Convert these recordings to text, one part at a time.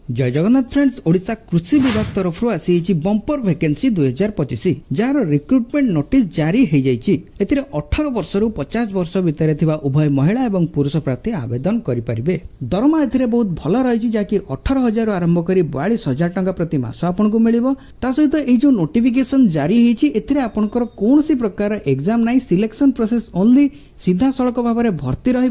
जय जगन्नाथ फ्रेंड्स ओडिशा कृषि विभाग तरफ आसी bumper vacancy 2025 jar recruitment notice जारी हो जाइए। 18 वर्ष रु 50 वर्ष भितर थिबा उभय महिला एवं पुरुष प्रार्थी आवेदन करें। दरमा ए बहुत भल रही जहाँकि 18,000 आरंभ कर 42,000 टंका प्रति मास आपको मिल। सहित ये जो नोटिफिकेशन जारी होती आपंकर कौन प्रकार एग्जाम ना सिलेक्शन प्रोसेस ओनली सीधा सड़क भाव में भर्ती रही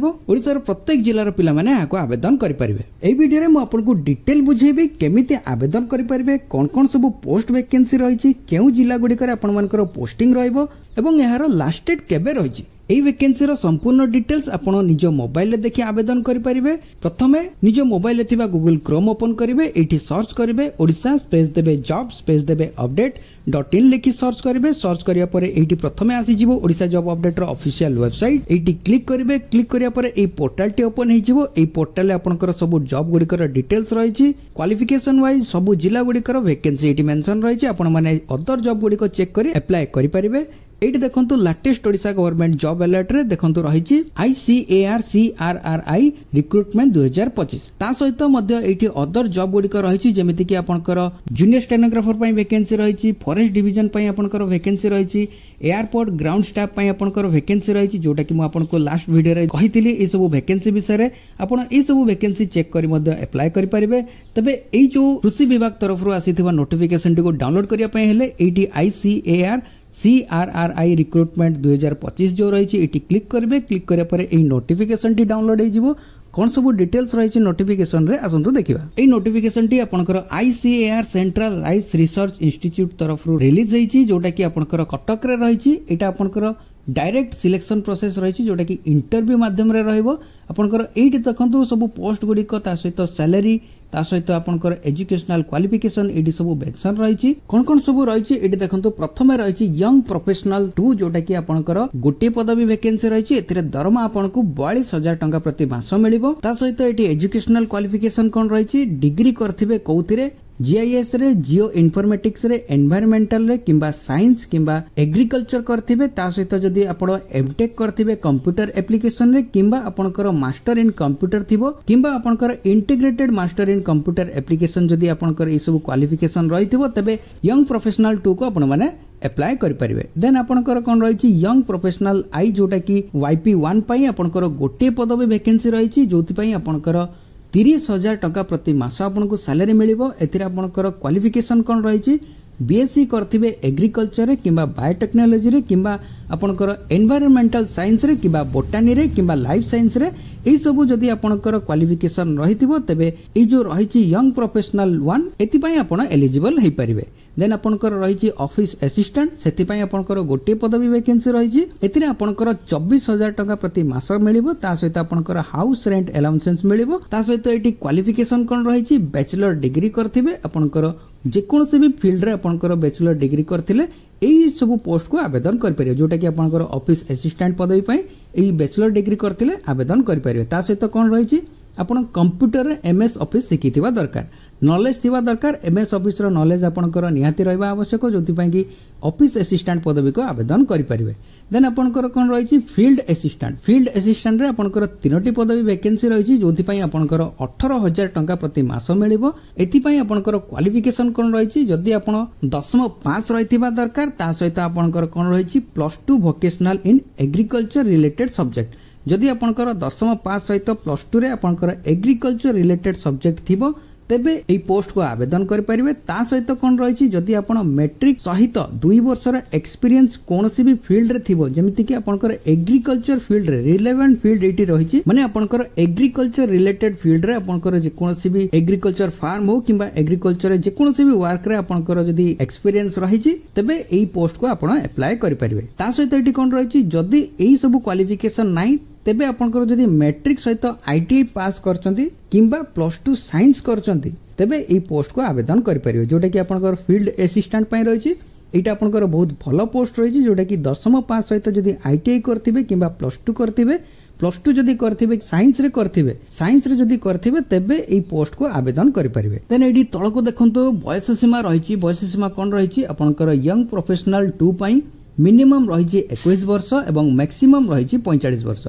प्रत्येक जिलार पिला माने आवेदन करें। यह वीडियो में आपको डिटेल बुझेबी केमिति आवेदन करें, कौन कौन सब पोस्ट वैकेंसी रही, क्यों जिला गुड़िकर आपंकर पोस्टिंग एवं यार लास्ट डेट केबे रही। এই ভ্যাকেন্সি র সম্পূর্ণ ডিটেলস আপন নিজ মোবাইল দেখি আবেদন করিপারিবে। প্রথমে নিজ মোবাইল থিবা গুগল ক্রোম ওপেন করিবে, এইটি সর্চ করিবে ওড়িশা স্পেস দেবে জব স্পেস দেবে अपडेट.in लिखि सर्च करेंगे। सर्च करिया परे एठी प्रथमे आसी जिवो ओडिशा जॉब अपडेट रो ऑफिशियल वेबसाइट। एठी क्लिक करेंगे। क्लिक करिया परे ए पोर्टल टी ओपन हो जिवो। ए पोर्टल रे आपनकर सब जॉब गुड़िकर डिटेल्स रही, क्वालिफिकेशन वाइज सब जिला गुड़िकर वैकेंसी एठी मेंशन रही। आपण माने अदर जॉब गुड़िक चेक करी अप्लाई करि परिबे। एटी देखंतु latest Odisha government job alert रे देखंतु रही ICAR रिक्रुटमेंट 2025। ता सहित मध्य एटी अदर जॉब गुड़िक रही जेमिति कि आपनकर जूनियर स्टेनोग्राफर पई वैकेंसी रही, फॉरेस्ट डिवीजन पई आपनकर वैकेंसी रही, एयरपोर्ट ग्राउंड स्टाफ पई आपनकर वैकेंसी रही, जोटा कि मु आपनको लास्ट वीडियो रे कहितली ए सब वैकेंसी विषय रे आपण ए सब वैकेंसी चेक करी मध्य अप्लाई करि परिबे। तबे ए जो कृषि विभाग तरफ रु आसीथिबा नोटिफिकेशन टी को डाउनलोड करिया पई हेले एटी ICAR रिक्रुटमेंट 2025 जो रही है क्लिक करेंगे। क्लिक करिया परे एई नोटिफिकेशन टी डाउनलोड हो कौन सब डिटेल्स रही नोटिफिकेशन रे आसंतु देखिबा। एई नोटिफिकेशन टी आपनकर ICAR central rice research institute तरफ रिलीज होईची, जोटा कि आपनकर कटक रे रही। एटा आपनकर डायरेक्ट सिलेक्शन प्रोसेस रही, जोटा कि इंटरव्यू माध्यम रे रहइबो। आपनकर एठी देखंतु सब पोस्ट गुड़िक ता सहित सैलरी ता सहित आपनकर एजुकेशनल क्वालिफिकेशन एठी सब मेंशन रही। कौन कौन सब रही एठी देखंतु प्रथमे रही यंग प्रोफेशनल 2, जोटा कि आपनकर गोटे पदवी वैकेंसी रही। एथिरे दरमा आपनको 42,000 टंका प्रति मास मिलिबो। ता सहित एठी एजुकेशनल क्वालिफिकेशन कौन रही, डिग्री करथिबे कोउथिरे GIS रे, जियो इन्फॉर्मेटिक्स रे, एनवायरमेंटल रे किंबा साइंस किंबा एग्रीकल्चर करथिबे। ता सहित जदी आपण एमटेक करथिबे कंप्यूटर एप्लीकेशन रे किंबा आपनकर मास्टर इन कंप्यूटर थिबो किंबा आपनकर integrated master in computer application जदी आपनकर ए सब क्वालिफिकेशन रहिथिबो तबे यंग प्रोफेशनल 2 को आपण माने अप्लाई करि परिबे। देन आपनकर कोन रही यंग प्रोफेशनल आई, जोटा कि YP1 पई आपनकर गोटे पदवी वैकेंसी रही, जोति पई आपनकर 30,000 टंका प्रति मास आपको सैलरी मिलिबो। एथिरे आपनकर क्वालिफिकेशन कौन रही, BSc करथिबे एग्रीकल्चर रे किंबा बायोटेक्नोलॉजी रे किंबा आपनकर एनवायरमेंटल साइंस रे किंबा बोटानी रे किंबा लाइफ साइंस रे एई सब जदी आपनकर क्वालिफिकेशन रहिथिबो तबे एई जो रही यंग प्रोफेशनल 1 एति पई आपण एलिजिबल हेइ परिबे। देन आपनकर रही ऑफिस असिस्टेंट, सेति पई आपनकर गोटे पदवी वैकेंसी रही। एथिरे आपनकर 24,000 टंका प्रति मास मिलिबो। ता सहित आपनकर हाउस रेंट अलाउंसेंस मिलिबो। ता सहित एटी क्वालिफिकेशन कोन रही बैचलर डिग्री करथिबे। आपनकर जेकोसी भी फील्ड रे आपनकर बैचलर डिग्री करथिले एई सब पोस्ट को आवेदन कर परियो, जोटा कि आपनकर ऑफिस असिस्टेंट पदवी पई एई बैचलर डिग्री करथिले आवेदन कर परियो। ता सहित कोन रही आपण कंप्यूटर रे MS ऑफिस शिखिथिबा दरकार, नॉलेज थिबा दरकार। MS ऑफिस रो नॉलेज आपनकर निहाती रहबा आवश्यक, जोति पई कि ऑफिस असिस्टेंट पदवी को आवेदन करि परिबे। देन आपनकर कोन रही फील्ड असिस्टेंट। फील्ड असिस्टेंट रे आपनकर 3टी पदवी वैकेंसी रही, जोति पई आपनकर 18,000 टंका प्रति मास मिलिबो। एथि पई आपनकर क्वालिफिकेशन कोन रही, जदि आपण 10th पास रहिथिबा दरकार, ता सहित आपनकर कोन रही +2 vocational in agriculture related subject. जदि आपनकर 10th पास सहित +2 रे आपनकर एग्रीकल्चर रिलेटेड सब्जेक्ट थिबो तेबे एई पोस्ट को आवेदन कर परिबे। ता सहित कोन रही जदि आपण मैट्रिक सहित 2 वर्षर एक्सपीरियंस कोनोसी भी फील्ड रे थिबो, जेमिति कि आपनकर एग्रीकल्चर फील्ड रे रिलेवेंट फील्ड एटी रही, माने आपनकर एग्रीकल्चर रिलेटेड फील्ड रे आपनकर जे कोनोसी भी एग्रीकल्चर फार्म हो किंबा एग्रीकल्चर जे कोनोसी भी वर्क रे आपनकर जदि एक्सपीरियंस रही तेबे एई पोस्ट को आपण अप्लाई कर परिबे। ता सहित एटी कोन रही जदि एई सब क्वालिफिकेशन नाही तेबे आपनकर जदि मैट्रिक सहित ITI पास करचंती किंबा +2 साइंस करचंती तेबे एई पोस्ट को आवेदन कर परियो, जोटा कि आपनकर फील्ड असिस्टेंट पई रही। एटा आपनकर बहुत भलो पोस्ट रही, जोटा कि 10th पास सहित जदि ITI करथिबे किंबा +2 करथिबे, +2 जदि करथिबे साइंस रे करथिबे, साइंस रे जदि करथिबे तेबे एई पोस्ट को आवेदन कर परिबे। देन एडी तळको देखंतो बयस सीमा रही। बयस सीमा कोन रही आपनकर यंग प्रोफेशनल 2 पई मिनिमम रही 21 वर्ष एवं मैक्सिमम रही 45 वर्ष।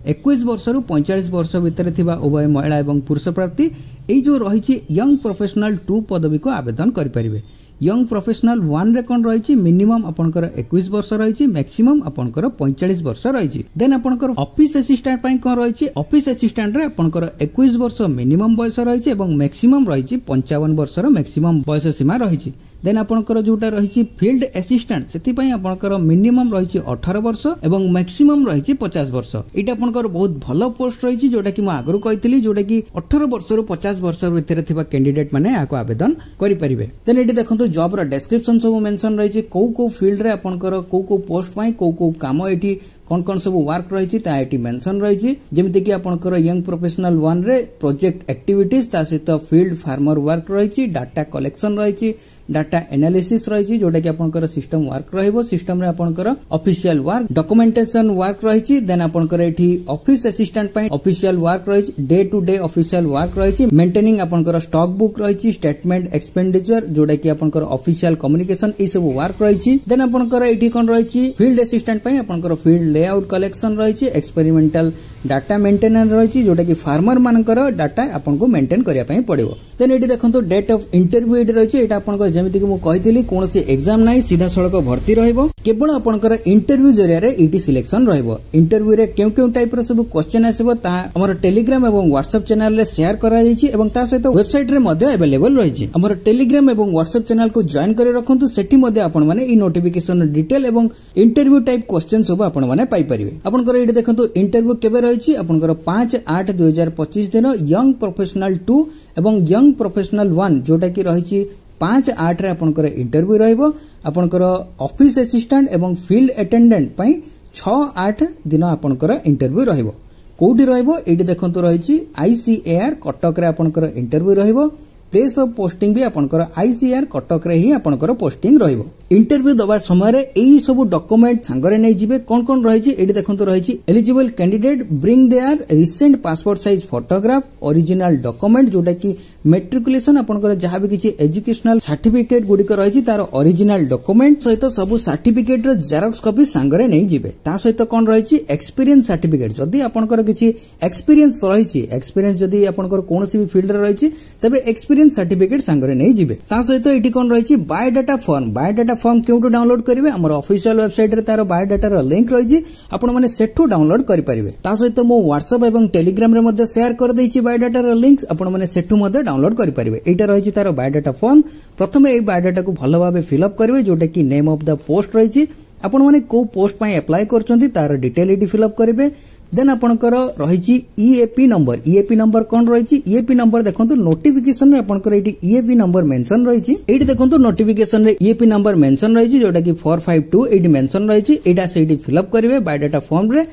21 वर्ष रु 45 वर्ष भितर थिबा उभय महिला एवं पुरुष प्रार्थी एई जो रही यंग प्रोफेशनल 2 पदवी को आवेदन करि परिबे। यंग प्रोफेशनल 1 रे कोन रही मिनिमम आपनकर 21 वर्ष रही मैक्सिमम आपनकर 45 वर्ष रही। देन आपनकर ऑफिस असिस्टेंट पई कोन रही ऑफिस असिस्टेंट रे आपनकर 21 वर्ष मिनिमम बयस रही एवं मैक्सिमम रही 55 वर्ष मैक्सिमम बयस सीमा रही। देन आपनकर जोटा रही फील्ड असिस्टेंट सेति पई आपनकर मिनिमम रही 18 वर्ष एवं मैक्सिमम रही 50 वर्ष। एटा आपनकर बहुत भलो पोस्ट रही जोटा कि म आगरु कहितली जोटा कि 18 वर्ष रु 50 वर्ष भितर थिबा कैंडिडेट माने आको आवेदन करि परिबे। देन एटी देखंतु जॉब रो डिस्क्रिप्शन सब मेंशन रही को फील्ड रे आपनकर को पोस्ट पई को काम एटी कौन सब वर्क रही एटी मेंशन रही जेमती कि आपनकर यंग प्रोफेशनल 1 रे प्रोजेक्ट एक्टिविटीज ता सहित फील्ड फार्मर वर्क रही डाटा कलेक्शन रही डाटा एनालिसिस रही जोटा कि आपनकर सिस्टम वर्क रहिबो। सिस्टम रे आपनकर ऑफिशियल वर्क डॉक्यूमेंटेशन वर्क रही देन आपनकर एठी ऑफिस असिस्टेंट पई ऑफिशियल वर्क रही day to day official work रही मेंटेनिंग आपनकर स्टॉक बुक रही स्टेटमेंट एक्सपेंडिचर जोटा कि आपनकर ऑफिशियल कम्युनिकेशन ई सब वर्क रही। देन आपनकर एठी कोन रही फील्ड असिस्टेंट पई आपनकर फील्ड लेआउट कलेक्शन रही एक्सपेरिमेंटल डाटा मेंटेनेंस रही जोटा कि फार्मर मानकर डाटा आपनको मेंटेन करिया पई पड़िबो। देन एठी देखंतु डेट ऑफ इंटरव्यू एठी रही एटा आपनको जेमिति कि मु कहितली कोनोसी एग्जाम नाही सीधा सड़क भर्ती रहइबो केवल आपनकर इंटरव्यू जरिया रे इटी सिलेक्शन रहइबो। इंटरव्यू रे केउ टाइप रो सब क्वेश्चन आसीबो ता हमर टेलीग्राम एवं व्हाट्सएप चैनल रे शेयर करा जायछि एवं ता सहित वेबसाइट रे मध्ये अवेलेबल रहिछि। हमर टेलीग्राम एवं व्हाट्सएप चैनल को जॉइन करे रखंतु सेठी मध्ये आपण माने ई नोटिफिकेशन डिटेल एवं इंटरव्यू टाइप क्वेश्चन सब आपण माने पाई परिबे। आपनकर एठी देखंतु इंटरव्यू केबे रहिछि आपनकर 5/8/2025 दिन यंग प्रोफेशनल 2 एवं यंग प्रोफेशनल 1 जोटा कि रहिछि 5/8 रे आपनकर इंटरव्यू रहइबो। आपनकर ऑफिस असिस्टेंट एवं फील्ड अटेंडेंट पई 6/8 दिन आपनकर इंटरव्यू रहइबो। कोठी रहइबो एठी देखंतु रहिछि ICAR कटक रे आपनकर इंटरव्यू रहइबो। प्लेस ऑफ पोस्टिंग भी आपनकर ICAR कटक रे ही आपनकर पोस्टिंग रहइबो। इंटरव्यू दबार समय रे एई सब डॉक्यूमेंट संगरे नै जिवे कोन रहिछि एठी देखंतु रहिछि eligible candidate bring their recent passport size photograph original document जोटा कि मेट्रिकुलेशन आपनकर जहां भी किछि एजुकेशनल सर्टिफिकेट गुडी को रहिछि तार ओरिजिनल डॉक्यूमेंट सहित सब सर्टिफिकेट रो जेरॉक्स कॉपी संगरे नै जिवे। ता सहित कोन रहिछि एक्सपीरियंस सर्टिफिकेट जदी आपनकर किछि एक्सपीरियंस रहिछि एक्सपीरियंस जदी आपनकर कोनोसी भी फील्ड रे रहिछि तबे एक्सपीरियंस सर्टिफिकेट संगरे नै जिवे। ता सहित एठी कोन रहिछि बायोडाटा फॉर्म केउटो डाउनलोड करिवे हमर ऑफिशियल वेबसाइट रे तार बायोडाटा रो लिंक रहिछि आपण माने सेठो डाउनलोड करि परिबे। ता सहित मो व्हाट्सएप एवं टेलीग्राम रे मध्ये शेयर कर दैछि बायोडाटा रो लिंक्स आपण माने सेठो मध्ये डाउनलोड करि परिबे। एटा रहिछि तार बायोडाटा फॉर्म प्रथमे ए बायोडाटा को भलो भाबे फिल अप करिवे जोटा कि नेम ऑफ द पोस्ट रहिछि आपण माने को पोस्ट पई अप्लाई करचंती तार डिटेल एटी फिल अप करिवे। देन आपनकर रहिछि EAP नंबर कोन रहिछि EAP नंबर देखंतु नोटिफिकेशन रे आपनकर एटी EAP नंबर मेंशन रहिछि एटी देखंतु नोटिफिकेशन रे EAP नंबर मेंशन रहिछि जोटा कि 452 एटी मेंशन रहिछि एटा सेठी फिल अप करिवे बायोडाटा फॉर्म रे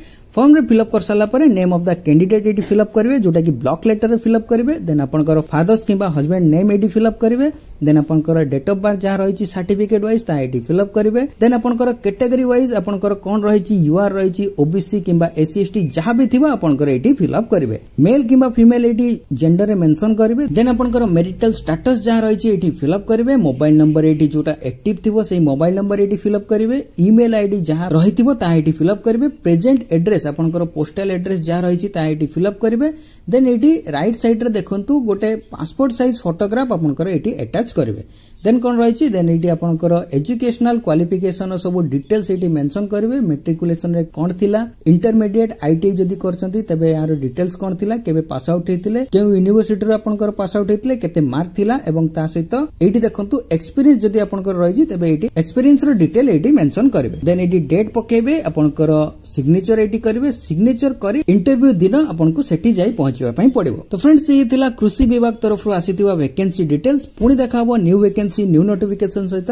फिलअप कर साला परे नेम ऑफ द कैंडिडेट एटी फिलअप करिवे जोटा कि ब्लॉक लेटर रे फिलअप करिवे। देन आपनकर फादर्स किबा हस्बैंड नेम एटी फिलअप करिवे। देन आपनकर डेट ऑफ बर्थ जहा रहिछि सर्टिफिकेट वाइज ता एटी फिलअप करिवे। देन आपनकर कैटेगरी वाइज आपनकर कोन रहिछि UR रहिछि OBC किबा SC ST जहा भी थिबा आपनकर एटी फिलअप करिवे। मेल किबा फीमेल एटी जेंडर रे मेंशन करिवे। देन आपनकर मैरिटल स्टेटस जहा रहिछि एटी फिलअप करिवे। मोबाइल नंबर एटी जोटा एक्टिव थिबो सेही मोबाइल नंबर एटी फिलअप करिवे। ईमेल आईडी जहा रहिथिबो ता एटी फिलअप करिवे। प्रेजेंट एड्रेस आपनकर पोस्टल एड्रेस जहा रहिछि ता एटी फिलअप करिवे। देन एटी राइट साइड रे देखंतु गोटे पासपोर्ट साइज फोटोग्राफ आपनकर एटी अटैच करिवे। देन कोन रहिछि देन एटी आपनकर एजुकेशनल क्वालिफिकेशन सब डिटेल्स एटी मेंशन करिवे। मैट्रिकुलेशन रे कोन थिला इंटरमीडिएट ITI जदी करचंती तबे यार डिटेल्स कोन थिला केबे पास आउट हेतिले केउ यूनिवर्सिटी रे आपनकर पास आउट हेतिले केते मार्क थिला एवं ता सहित एटी देखंतु एक्सपीरियंस जदी आपनकर रहिछि तबे एटी एक्सपीरियंस रो डिटेल एटी मेंशन करिवे। देन एटी डेट पकेबे आपनकर सिग्नेचर एटी करिवे। सिग्नेचर करी इंटरव्यू दिन आपनको सेठी जाई पहुंचवा पई पड़िबो। तो फ्रेंड्स ये थिला कृषि विभाग तरफ रु आसीतिबा वैकेंसी डिटेल्स पुणी देखाबो न्यू वैकेंसी न्यू नोटिफिकेशन सहित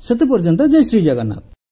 सेते पर्यंत जय श्री जगन्नाथ।